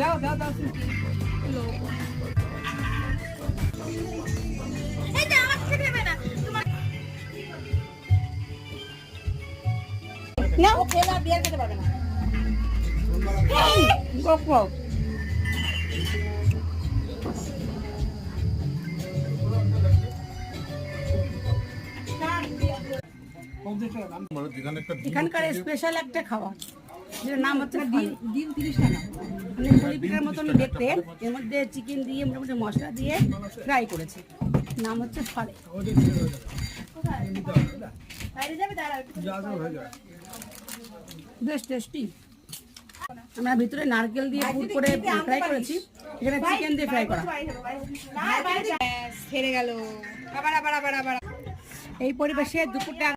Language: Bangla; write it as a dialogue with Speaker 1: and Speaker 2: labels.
Speaker 1: দাও দাও দাও
Speaker 2: না ও খেলা বিয়ার খেতে পারবে না
Speaker 1: গোপো
Speaker 2: এখানকার স্পেশাল একটা খাবার যেটার নাম হচ্ছে ডিম 30 টাকা মানে মুড়ি পিঠার মতন দেখতে এর মধ্যে চিকেন দিয়ে মোটামুটি মশলা দিয়ে ফ্রাই করেছে নাম হচ্ছে ফাড়ে বেশ টেস্টি আমরা ভিতরে নারকেল দিয়ে পুর করে ফ্রাই করেছি এখানে চিকেন দিয়ে ফ্রাই করা
Speaker 3: হেরে গেল আবার আবার আবার আবার
Speaker 2: এই পরিবেশে দুপুরটা